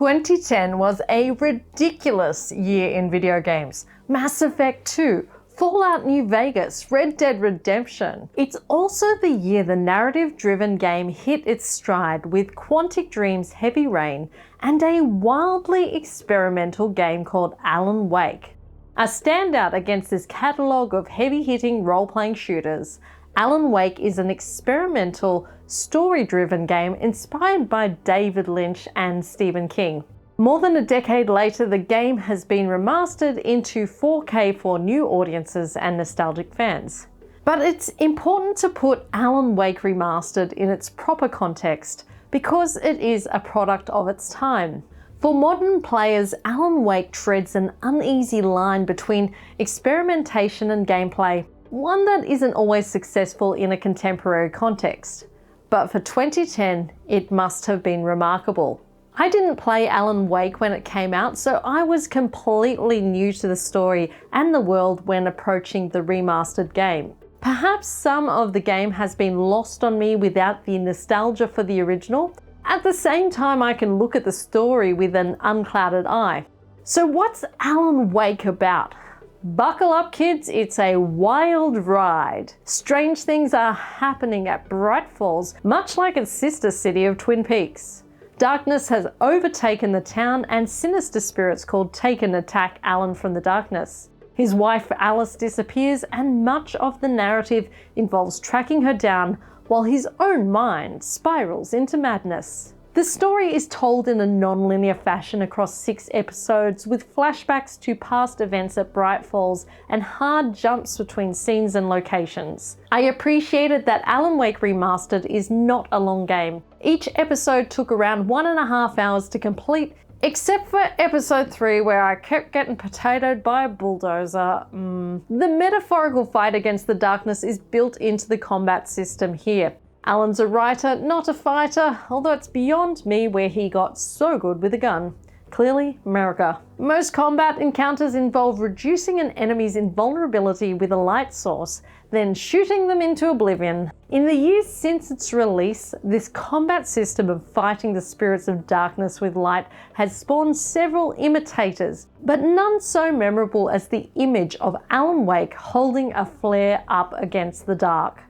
2010 was a ridiculous year in video games. Mass Effect 2, Fallout New Vegas, Red Dead Redemption. It's also the year the narrative-driven game hit its stride with Quantic Dream's Heavy Rain and a wildly experimental game called Alan Wake. A standout against this catalogue of heavy-hitting role-playing shooters, Alan Wake is an experimental, story-driven game inspired by David Lynch and Stephen King. More than a decade later, the game has been remastered into 4K for new audiences and nostalgic fans. But it's important to put Alan Wake Remastered in its proper context because it is a product of its time. For modern players, Alan Wake treads an uneasy line between experimentation and gameplay, one that isn't always successful in a contemporary context. But for 2010, it must have been remarkable. I didn't play Alan Wake when it came out, so I was completely new to the story and the world when approaching the remastered game. Perhaps some of the game has been lost on me without the nostalgia for the original. At the same time, I can look at the story with an unclouded eye. So what's Alan Wake about? Buckle up, kids, it's a wild ride. Strange things are happening at Bright Falls, much like its sister city of Twin Peaks. Darkness has overtaken the town and sinister spirits called Taken attack Alan from the darkness. His wife Alice disappears and much of the narrative involves tracking her down while his own mind spirals into madness. The story is told in a non-linear fashion across 6 episodes with flashbacks to past events at Bright Falls and hard jumps between scenes and locations. I appreciated that Alan Wake Remastered is not a long game. Each episode took around 1.5 hours to complete, except for episode 3 where I kept getting potatoed by a bulldozer. The metaphorical fight against the darkness is built into the combat system here. Alan's a writer, not a fighter, although it's beyond me where he got so good with a gun. Clearly, America. Most combat encounters involve reducing an enemy's invulnerability with a light source, then shooting them into oblivion. In the years since its release, this combat system of fighting the spirits of darkness with light has spawned several imitators, but none so memorable as the image of Alan Wake holding a flare up against the dark.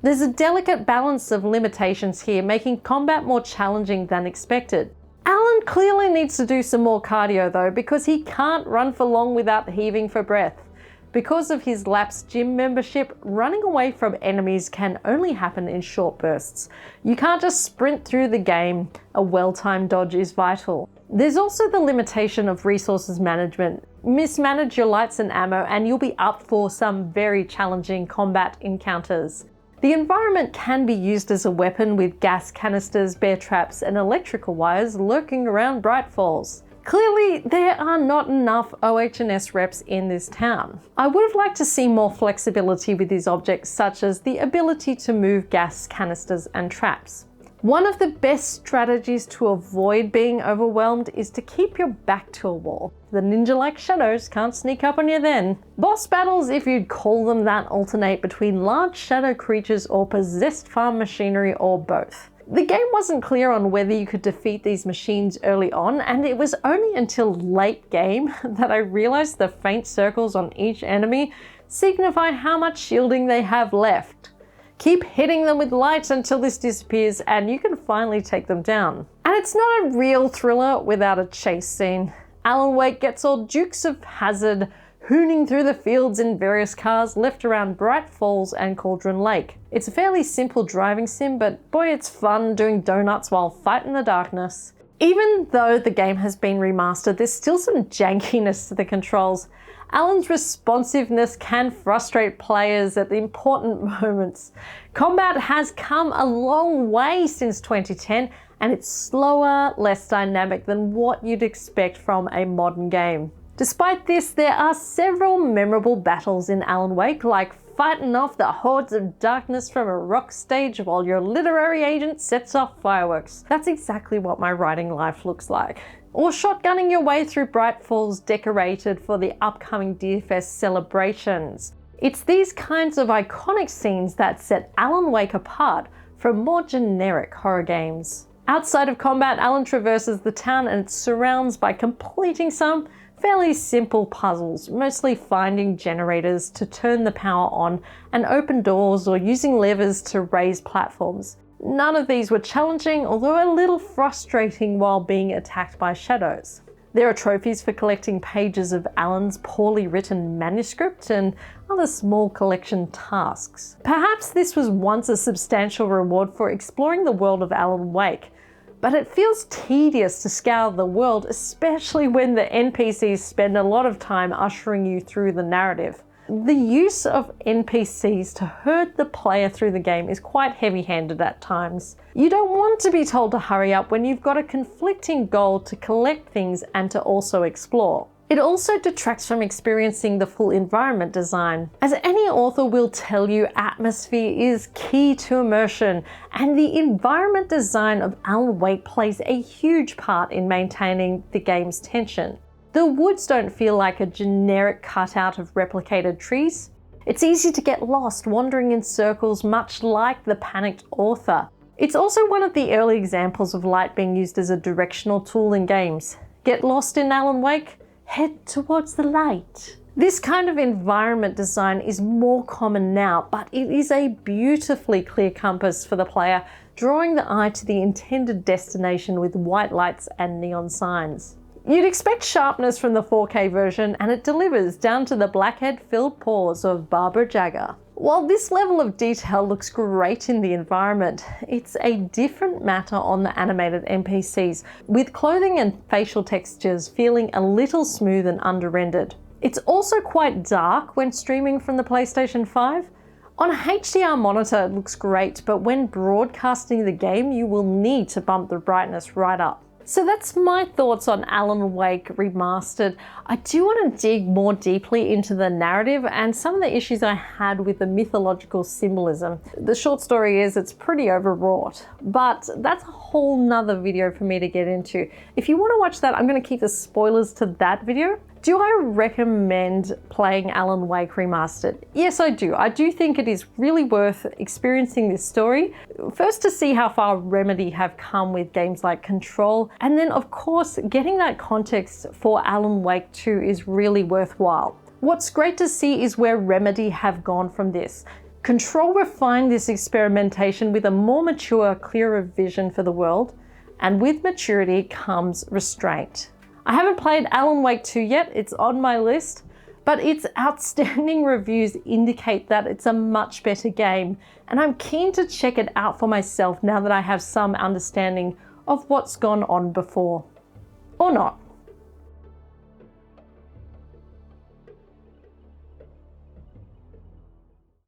There's a delicate balance of limitations here, making combat more challenging than expected. Alan clearly needs to do some more cardio though, because he can't run for long without heaving for breath. Because of his lapsed gym membership, running away from enemies can only happen in short bursts. You can't just sprint through the game. A well-timed dodge is vital. There's also the limitation of resources management. Mismanage your lights and ammo and you'll be up for some very challenging combat encounters. The environment can be used as a weapon with gas canisters, bear traps, and electrical wires lurking around Bright Falls. Clearly, there are not enough OH&S reps in this town. I would have liked to see more flexibility with these objects, such as the ability to move gas canisters and traps. One of the best strategies to avoid being overwhelmed is to keep your back to a wall. The ninja-like shadows can't sneak up on you then. Boss battles, if you'd call them that, alternate between large shadow creatures or possessed farm machinery or both. The game wasn't clear on whether you could defeat these machines early on, and it was only until late game that I realized the faint circles on each enemy signify how much shielding they have left. Keep hitting them with lights until this disappears and you can finally take them down. And it's not a real thriller without a chase scene. Alan Wake gets all Dukes of Hazzard, hooning through the fields in various cars left around Bright Falls and Cauldron Lake. It's a fairly simple driving sim, but boy, it's fun doing donuts while fighting the darkness. Even though the game has been remastered, there's still some jankiness to the controls. Alan's responsiveness can frustrate players at the important moments. Combat has come a long way since 2010, and it's slower, less dynamic than what you'd expect from a modern game. Despite this, there are several memorable battles in Alan Wake, like fighting off the hordes of darkness from a rock stage while your literary agent sets off fireworks. That's exactly what my writing life looks like. Or shotgunning your way through Bright Falls decorated for the upcoming Deerfest celebrations. It's these kinds of iconic scenes that set Alan Wake apart from more generic horror games. Outside of combat, Alan traverses the town and its surrounds by completing some fairly simple puzzles, mostly finding generators to turn the power on and open doors or using levers to raise platforms. None of these were challenging, although a little frustrating while being attacked by shadows. There are trophies for collecting pages of Alan's poorly written manuscript and other small collection tasks. Perhaps this was once a substantial reward for exploring the world of Alan Wake, but it feels tedious to scour the world, especially when the NPCs spend a lot of time ushering you through the narrative. The use of NPCs to herd the player through the game is quite heavy-handed at times. You don't want to be told to hurry up when you've got a conflicting goal to collect things and to also explore. It also detracts from experiencing the full environment design. As any author will tell you, atmosphere is key to immersion, and the environment design of Alan Wake plays a huge part in maintaining the game's tension. The woods don't feel like a generic cutout of replicated trees. It's easy to get lost wandering in circles, much like the panicked author. It's also one of the early examples of light being used as a directional tool in games. Get lost in Alan Wake? Head towards the light. This kind of environment design is more common now, but it is a beautifully clear compass for the player, drawing the eye to the intended destination with white lights and neon signs. You'd expect sharpness from the 4K version, and it delivers down to the blackhead-filled paws of Barbara Jagger. While this level of detail looks great in the environment, it's a different matter on the animated NPCs, with clothing and facial textures feeling a little smooth and under-rendered. It's also quite dark when streaming from the PlayStation 5. On a HDR monitor it looks great, but when broadcasting the game you will need to bump the brightness right up. So that's my thoughts on Alan Wake Remastered. I do want to dig more deeply into the narrative and some of the issues I had with the mythological symbolism. The short story is it's pretty overwrought, but that's a whole nother video for me to get into. If you want to watch that, I'm going to keep the spoilers to that video. Do I recommend playing Alan Wake Remastered? Yes, I do. I do think it is really worth experiencing this story. First, to see how far Remedy have come with games like Control, and then of course, getting that context for Alan Wake 2 is really worthwhile. What's great to see is where Remedy have gone from this. Control refined this experimentation with a more mature, clearer vision for the world, and with maturity comes restraint. I haven't played Alan Wake 2 yet, it's on my list, but its outstanding reviews indicate that it's a much better game, and I'm keen to check it out for myself now that I have some understanding of what's gone on before. Or not.